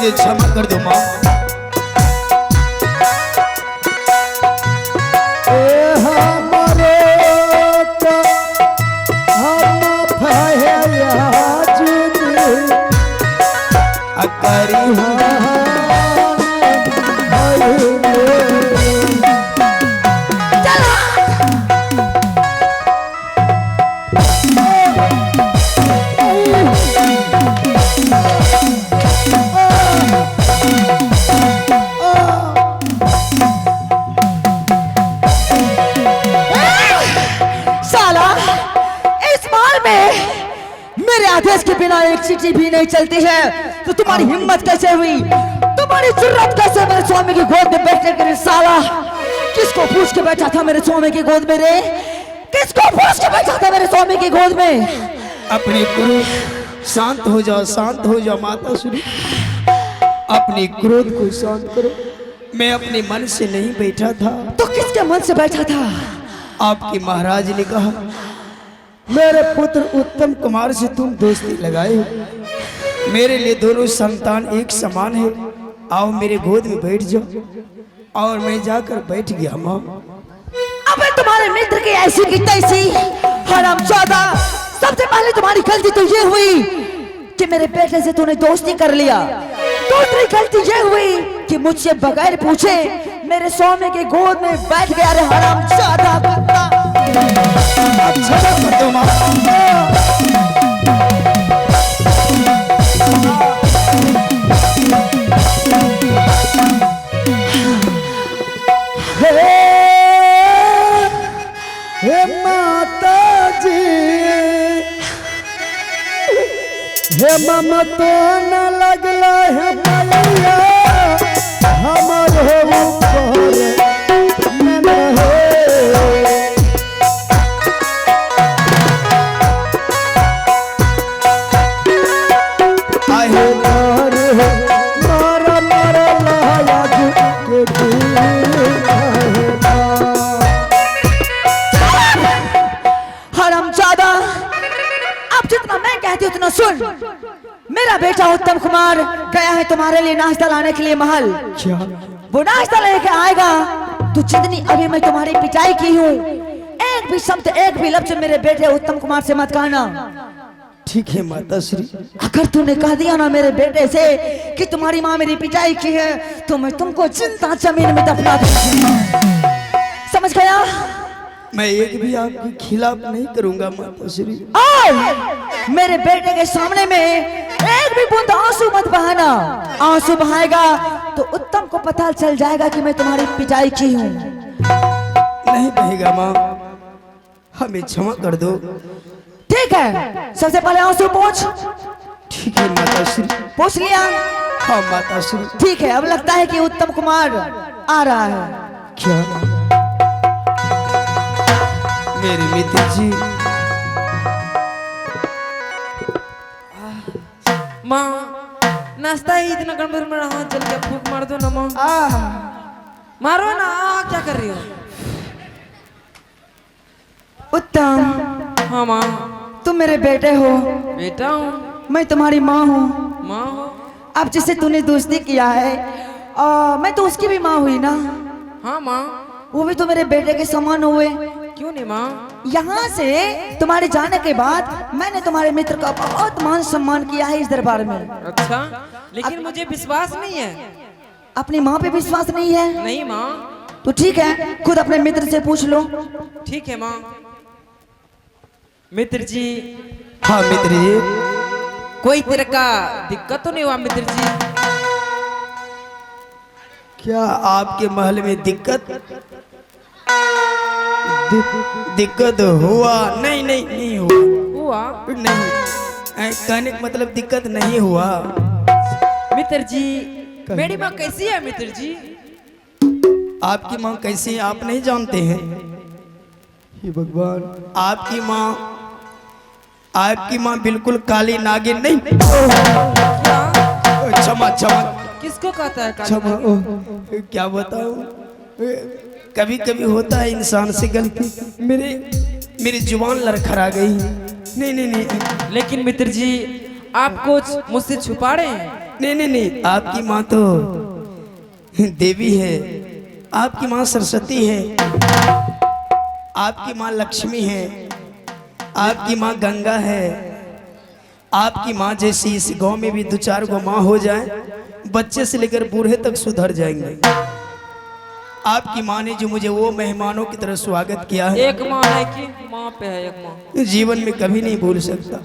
मुझे क्षमा कर दो माँ। आदेश के बिना एक चीटी भी नहीं चलती है। तो तुम्हारी हिम्मत कैसे हुई, तुम्हारी जुर्रत कैसे मेरे स्वामी की गोद में बैठने के लिए? साला किसको पूछ के बैठा था मेरे स्वामी की गोद में रे? किसको पूछ के बैठा था मेरे स्वामी की गोद में? अपने गुरु शांत हो जाओ, शांत हो जाओ माता श्री, अपने क्रोध को शांत करो। मैं अपने मन से नहीं बैठा था। तो किसके मन से बैठा था? आपके महाराज ने कहा मेरे पुत्र उत्तम कुमार से तुम दोस्ती लगाए हो, मेरे लिए दोनों संतान एक समान है, आओ मेरे गोद में बैठ जाओ। और मैं जाकर बैठ गया माँ। अबे तुम्हारे मित्र की ऐसी की तैसी हरामजादा, सबसे पहले तुम्हारी गलती तो ये हुई कि मेरे बेटे से तूने दोस्ती कर लिया। दूसरी गलती ये हुई कि मुझसे बगैर पूछे मेरे स्वामी के गोद में बैठ गया। रे हरामजादा कुत्ता। अच्छा कर दो माँ। हे माता जी, हे मम तो न लगला है मैया, हमर हो उतना सुन। मेरा बेटा उत्तम कुमार गया है तुम्हारे लिए नाश्ता लाने के लिए महल। क्या? वो नाश्ता लेके आएगा तो जितनी अभी मैं तुम्हारी पिटाई की हूँ, एक भी शब्द एक भी लफ्ज मेरे बेटे उत्तम कुमार से मत कहना। ठीक है माता श्री। अगर तूने कह दिया ना मेरे बेटे से कि तुम्हारी माँ मेरी पिटाई की है तो मैं तुमको जिंदा जमीन में दफना दूंगी। समझ गया? मैं एक भी आपके खिलाफ नहीं करूंगा माता श्री। मेरे बेटे के सामने में एक भी बूंद आंसू मत बहाना। आंसू बहाएगा तो उत्तम को पता चल जाएगा कि मैं तुम्हारी पिटाई की हूँ। नहीं बहेगा माँ, हमें क्षमा कर दो। ठीक है, सबसे पहले आंसू पोंछ। ठीक है माता श्री। पोंछ लिया? हाँ माता श्री। ठीक है, अब लगता है कि उत्तम कुमार आ रहा है। क्या? मेरे मित्र जी। माँ नाश्ता ही इतना गड़बड़ में रहा, चल के फूक मार दो ना माँ। मारो ना। क्या कर रही हो? उत्तम। हाँ माँ। तुम मेरे बेटे हो। बेटा हूँ। मैं तुम्हारी माँ हूँ। माँ हो। अब जिससे तूने दोस्ती किया है मैं तो उसकी भी माँ हुई ना। हाँ माँ। वो भी तो मेरे बेटे के समान हुए। क्यों नहीं माँ? यहाँ से तुम्हारे जाने के बाद मैंने तुम्हारे मित्र का बहुत मान सम्मान किया है इस दरबार में। अच्छा, लेकिन मुझे विश्वास नहीं है। अपनी माँ पे विश्वास नहीं है? नहीं माँ। तो ठीक है, खुद अपने मित्र से पूछ लो। ठीक है माँ। मित्र जी। हाँ मित्र जी। कोई तरह का दिक्कत तो नहीं हुआ मित्र जी? क्या आपके महल में दिक्कत हुआ? नहीं नहीं नहीं हुआ। नहीं, कहने का मतलब दिक्कत नहीं हुआ। मित्र जी मेरी माँ कैसी है मित्र जी? आपकी माँ कैसी है आप नहीं जानते हैं? हे भगवान, आपकी माँ बिल्कुल काली नागिन नहीं। क्षमा क्षमा। किसको कहता है काली क्षमा। नागिन? क्या बताऊं, कभी कभी होता है इंसान से गलती। मेरी जुबान लड़खड़ा गई। नहीं नहीं नहीं। लेकिन मित्र जी आप कुछ मुझसे छुपा रहे हैं। नहीं नहीं नहीं, आपकी माँ तो देवी है, आपकी माँ सरस्वती है, आपकी माँ लक्ष्मी है, आपकी माँ गंगा है। आपकी माँ जैसी इस गांव में भी 2-4 गो माँ हो जाए, बच्चे से लेकर बूढ़े तक सुधर जाएंगे। आपकी माँ ने जो मुझे वो मेहमानों की तरह स्वागत किया है, एक माँ है कि माँ पे है एक माँ। जीवन में कभी नहीं भूल सकता।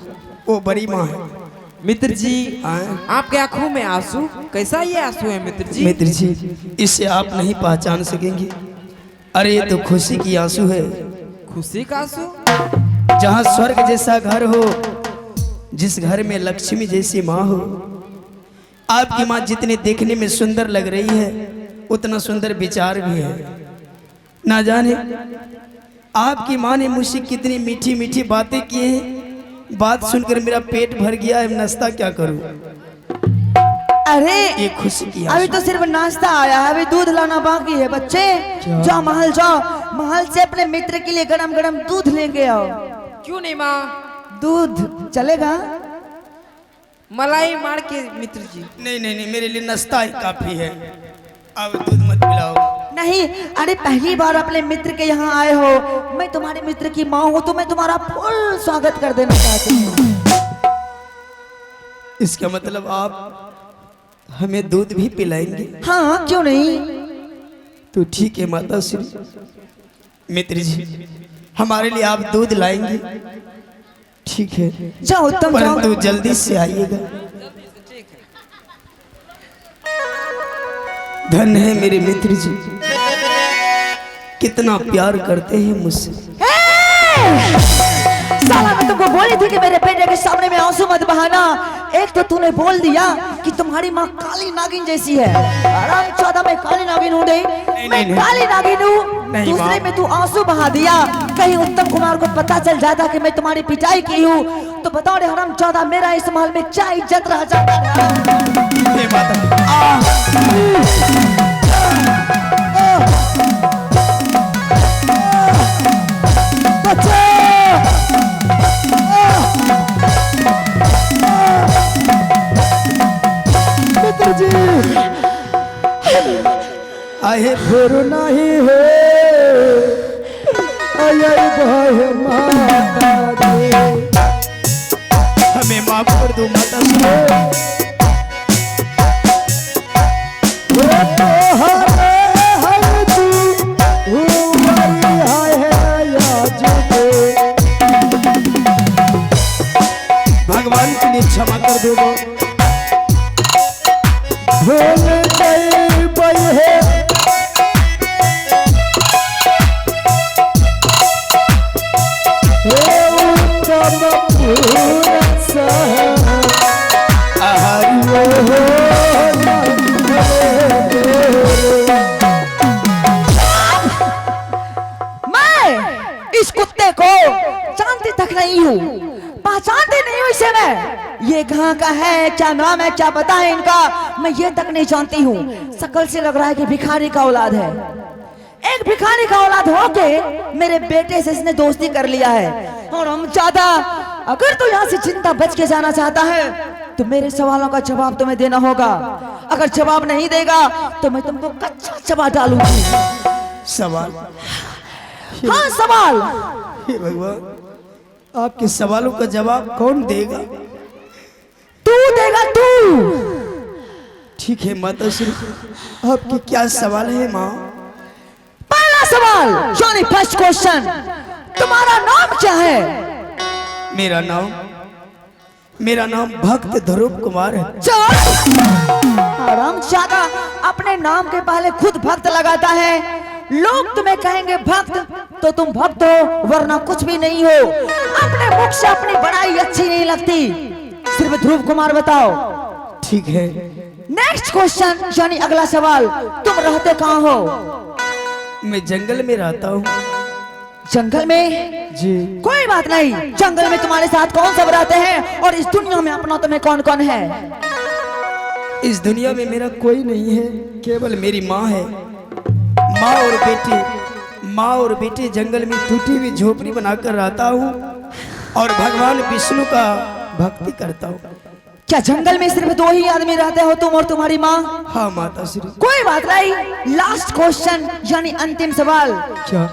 वो बड़ी माँ है। मित्र जी, हाँ? आपके आंखों में आंसू, कैसा ये आंसू है मित्र जी? मित्र जी, इससे आप नहीं पहचान सकेंगे। अरे ये तो खुशी की आंसू है। खुशी का आंसू? जहाँ स्वर्ग जैसा घर हो, जिस घर में लक्ष्मी जैसी माँ हो। आपकी माँ जितने देखने में सुंदर लग रही है, उतना सुंदर विचार भी है। ना जाने आपकी माँ ने मुझसे कितनी मीठी मीठी बातें की हैं। बात सुनकर मेरा पेट भर गया है, नाश्ता क्या करूं? अरे ये खुशी की अभी तो सिर्फ नाश्ता आया है, अभी दूध लाना बाकी है। बच्चे जाओ महल जाओ, महल से अपने मित्र के लिए गरम गरम दूध लेके आओ। क्यों नहीं माँ? दूध चलेगा? मलाई मार के मित्र जी। नहीं नहीं नहीं, मेरे लिए नाश्ता ही काफी है। अब दूध मत पिलाओ। नहीं, अरे पहली बार अपने मित्र के यहाँ आए हो, मैं तुम्हारे मित्र की माँ हूँ, तो मैं तुम्हारा फुल स्वागत कर देना चाहती हूँ। इसका मतलब आप हमें दूध भी पिलाएंगे? हाँ क्यों नहीं। तो ठीक है माता श्री। मित्र जी, हमारे लिए आप दूध लाएंगे? ठीक है, जाओ उत्तम जाओ। परंतु जल्दी से आइएगा। धन है मेरे मित्र जी, कितना प्यार करते हैं मुझसे। साला मैं तुमको बोली थी कि मेरे बेटे के सामने में आंसू मत बहाना। एक तो तूने बोल दिया कि तुम्हारी माँ काली नागिन जैसी है। आराम चौदह में काली नागिन हूँ नहीं, मैं काली नागिन हूँ। दूसरे में तू आंसू बहा दिया। कहीं उत्तम कुमार को पता चल जाता कि मैं तुम्हारी पिटाई की हूँ, तो बताओ रे हराम चौदह, मेरा इस महल में क्या इज्जत रह जाता। आहे फिर नहीं है माता दे, हमें माफ कर दो माता श्री। भगवान के लिए क्षमा कर दो। भूल गई बई है नहीं हूँ, पहचानते नहीं हूँ इसे मैं। ये कहाँ का है, क्या नाम है, क्या पता है इनका, मैं ये तक नहीं जानती हूँ। शकल से लग रहा है कि भिखारी का औलाद है। एक भिखारी का औलाद होके मेरे बेटे से इसने दोस्ती कर लिया है। और हम चाहता, अगर तू यहाँ से जिंदा बच के जाना चाहता है तो मेरे सवालों का जवाब तुम्हें देना होगा। अगर जवाब नहीं देगा तो मैं तुमको कच्चा चबा डालूंगी। सवाल? हाँ सवाल। हे भगवान, आपके सवालों का जवाब कौन देगा? तू देगा, तू। ठीक है माता श्री, आपके क्या सवाल है माँ? पहला सवाल, यानी फर्स्ट क्वेश्चन, तुम्हारा नाम क्या है? मेरा नाम भक्त ध्रुव कुमार है। आराम ज्यादा अपने नाम के पहले खुद भक्त लगाता है। लोग तुम्हें कहेंगे भक्त तो तुम भक्त हो, वरना कुछ भी नहीं हो। अपने मुख से अपनी बड़ाई अच्छी नहीं लगती। सिर्फ ध्रुव कुमार बताओ। ठीक है। नेक्स्ट क्वेश्चन, यानी अगला सवाल, तुम रहते कहाँ हो? मैं जंगल में रहता हूँ। जंगल में? जी। कोई बात नहीं, जंगल में तुम्हारे साथ कौन सब रहते हैं और इस दुनिया में अपना तुम्हें कौन कौन है? इस दुनिया में मेरा कोई नहीं है, केवल मेरी माँ है। माँ और बेटे जंगल में टूटी हुई झोपड़ी बनाकर रहता हूँ और भगवान विष्णु का भक्ति करता हूँ। क्या जंगल में सिर्फ 2 ही आदमी रहते हो, तुम और तुम्हारी माँ? हाँ माता श्री। कोई बात नहीं, लास्ट क्वेश्चन यानी अंतिम सवाल, क्या?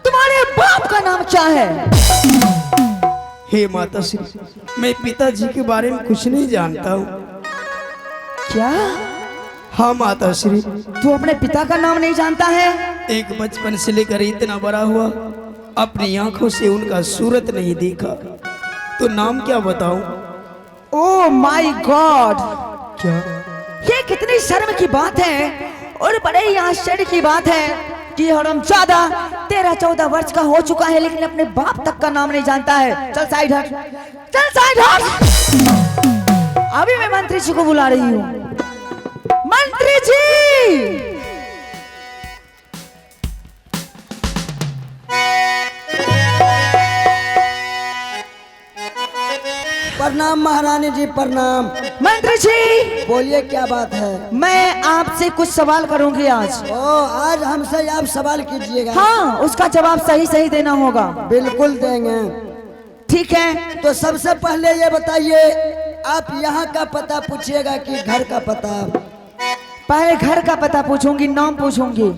तुम्हारे बाप का नाम क्या है? हे माता श्री, मैं पिताजी के बारे में कुछ नहीं जानता हूँ। क्या? हाँ माता श्री। तू अपने पिता का नाम नहीं जानता है? एक बचपन से लेकर इतना बड़ा हुआ, अपनी आंखों से उनका सूरत नहीं देखा, तो नाम क्या बताऊं? ओह माय गॉड, क्या? ये कितनी शर्म की बात है और बड़े ही आश्चर्य की बात है कि हरामजादा 13-14 वर्ष का हो चुका है लेकिन अपने बाप तक का नाम नहीं जानता है। चल साइड हट, चल साइड हट। अभी मैं मंत्री जी को बुला रही हूँ। मंत्री जी! प्रणाम महारानी जी, प्रणाम। मंत्री जी, बोलिए क्या बात है? मैं आपसे कुछ सवाल करूंगी आज। ओ, आज हमसे आप सवाल कीजिएगा? हाँ, उसका जवाब सही सही देना होगा। बिल्कुल देंगे। ठीक है, तो सबसे पहले ये बताइए, आप यहाँ का पता पूछिएगा कि घर का पता? पहले घर का पता पूछूंगी, नाम पूछूंगी।